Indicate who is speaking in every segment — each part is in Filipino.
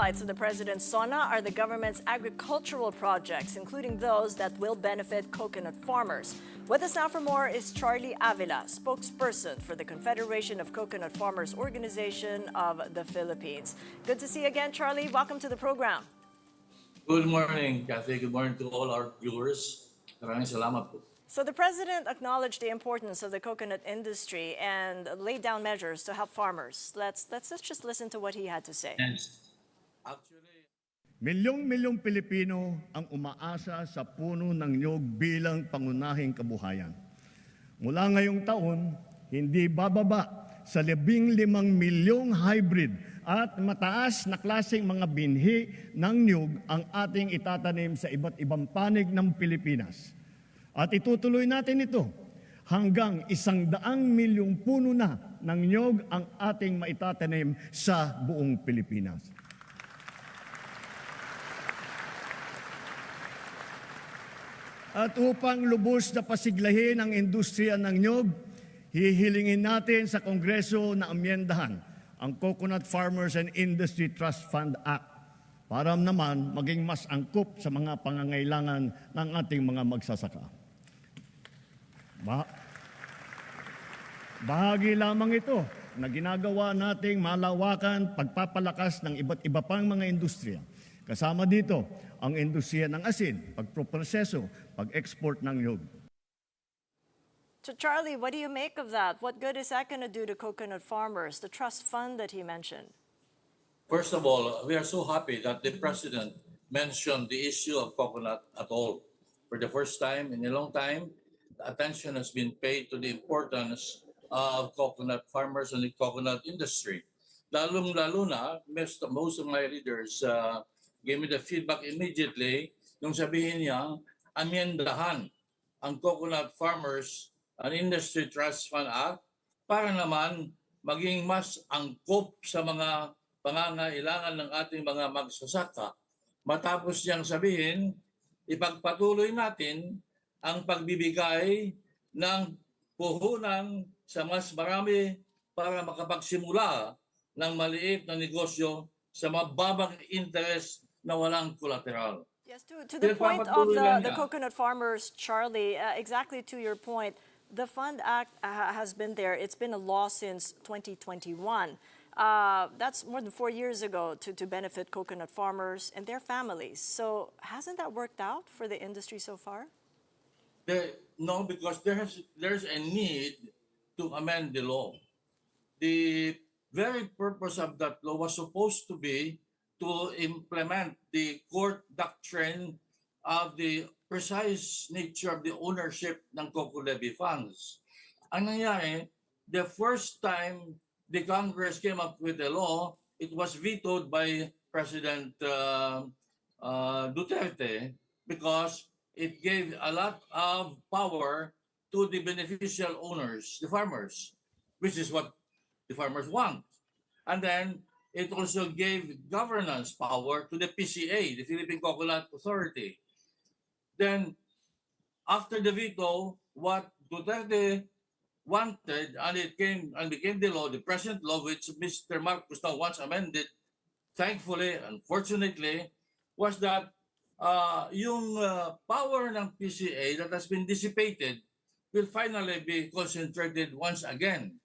Speaker 1: highlights of the President's SONA are the government's agricultural projects, including those that will benefit coconut farmers. With us now for more is Charlie Avila, spokesperson for the Confederation of Coconut Farmers Organization of the Philippines. Good to see you again, Charlie. Welcome to the program.
Speaker 2: Good morning, Kathy. Good morning to all our viewers. Maraming salamat po.
Speaker 1: So the President acknowledged the importance of the coconut industry and laid down measures to help farmers. Let's just listen to what he had to say.
Speaker 2: Yes. Actually,
Speaker 3: Milyong-milyong Pilipino ang umaasa sa puno ng niyog bilang pangunahing kabuhayan. Mula ngayong taon, hindi bababa sa 15 milyong hybrid at mataas na klaseng mga binhi ng niyog ang ating itatanim sa iba't ibang panig ng Pilipinas. At itutuloy natin ito hanggang 100 milyong puno na ng niyog ang ating maitatanim sa buong Pilipinas. At upang lubos na pasiglahin ang industriya ng niyog, hihilingin natin sa Kongreso na amyendahan ang Coconut Farmers and Industry Trust Fund Act para naman maging mas angkop sa mga pangangailangan ng ating mga magsasaka. Bahagi lamang ito na ginagawa nating malawakan pagpapalakas ng iba't iba pang mga industriya. Kasama dito ang industriya ng asin, pagproproseso, pag-export ng niyog.
Speaker 1: So Charlie, what do you make of that? What good is that going to do to coconut farmers, the trust fund that he mentioned?
Speaker 2: first of all, we are so happy that the President mentioned the issue of coconut at all. For the first time in a long time, attention has been paid to the importance of coconut farmers and the coconut industry. Lalong-lalo na, most of my leaders gave me the feedback immediately nung sabihin niya, amyendahan ang Coconut Farmers and Industry Trust Fund Act para naman maging mas angkop sa mga pangangailangan ng ating mga magsasaka. Matapos niyang sabihin, ipagpatuloy natin ang pagbibigay ng puhunan sa mas marami para makapagsimula ng maliit na negosyo sa mababang interest na walang collateral.
Speaker 1: Yes, to the point of the coconut farmers, Charlie, exactly to your point, the Fund Act has been there. It's been a law since 2021. That's more than 4 years ago to benefit coconut farmers and their families. So hasn't that worked out for the industry so far?
Speaker 2: No, because there's a need to amend the law. The very purpose of that law was supposed to be to implement the court doctrine of the precise nature of the ownership ng Coco Levy funds. Ang nangyari, the first time the Congress came up with the law, it was vetoed by President Duterte because it gave a lot of power to the beneficial owners, the farmers, which is what the farmers want. And then it also gave governance power to the PCA, the Philippine Coconut Authority. Then after the veto, what Duterte wanted, and it came and became the law, the present law, which Mr. Marcos now once amended, thankfully, unfortunately, was that yung power ng PCA that has been dissipated will finally be concentrated once again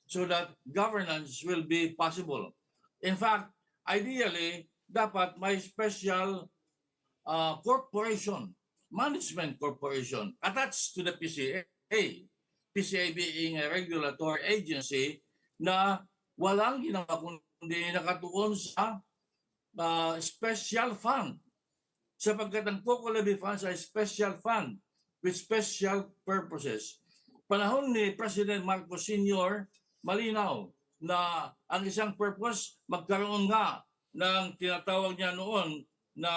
Speaker 2: so that governance will be possible. In fact, ideally, dapat may special corporation, management corporation attached to the PCA. PCA being a regulatory agency na walang ginawa kundi nakatuon sa special fund. Sapagkat ang Coco Levy funds ay special fund with special purposes. Panahon ni President Marcos Sr., malinaw na ang isang purpose magkaroon nga ng tinatawag niya noon na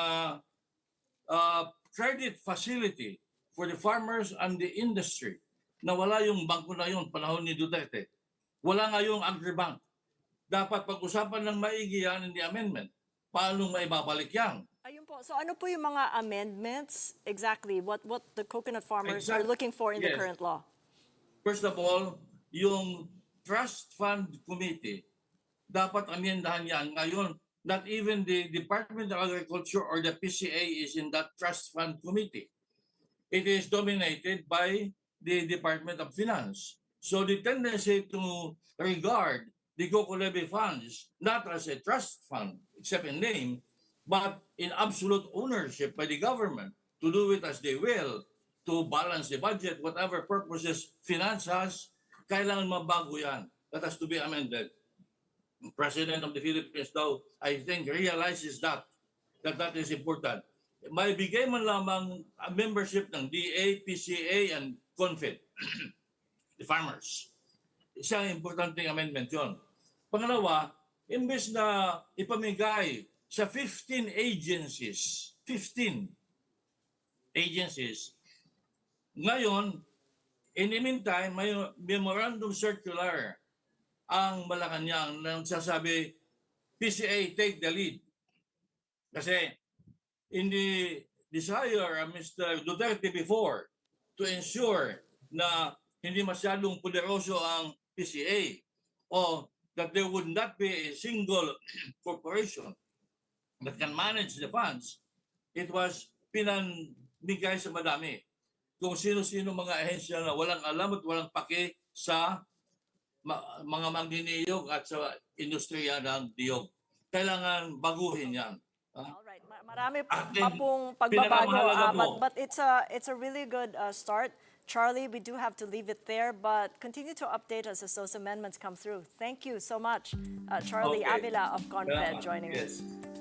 Speaker 2: credit facility for the farmers and the industry. Nawala yung bangko na yun panahon ni Duterte. Wala nga yung agribank. Dapat pag-usapan ng maigi yan in the amendment. Paano maibabalik yan?
Speaker 1: Ayun po. So ano po yung mga amendments exactly what the coconut farmers are looking for in the current law?
Speaker 2: First of all, yung Trust Fund Committee, dapat amyendahan yan. Ngayon, not even the Department of Agriculture or the PCA is in that trust fund committee. It is dominated by the Department of Finance. So the tendency to regard the Coco Levy funds not as a trust fund, except in name, but in absolute ownership by the government to do it as they will, to balance the budget, whatever purposes finance has, kailangan mabago yan. That has to be amended. The President of the Philippines daw, I think, realizes that that is important. May bigay man lamang membership ng DA, PCA, and CONFED, the farmers. Isang importanteng amendment yun. Pangalawa, imbes na ipamigay sa 15 agencies, ngayon, in the meantime, may memorandum circular ang Malacanang na nagsasabi, PCA, take the lead. Kasi in the desire of Mr. Duterte before to ensure na hindi masyadong poderoso ang PCA o that there would not be a single corporation that can manage the funds, it was pinanbigay sa madami. Kung sino-sino mga ahensya na walang alam at walang pake sa mga magniniyog at sa industriya ng diyog. Kailangan baguhin yan.
Speaker 1: All right. Marami
Speaker 2: At
Speaker 1: pa
Speaker 2: then,
Speaker 1: pong pagbabago,
Speaker 2: pinakamahalaga po,
Speaker 1: but it's a really good start. Charlie, we do have to leave it there, but continue to update us as those amendments come through. Thank you so much, Charlie
Speaker 2: Okay.
Speaker 1: Avila of CONFED,
Speaker 2: Salamat.
Speaker 1: joining
Speaker 2: Yes.
Speaker 1: us.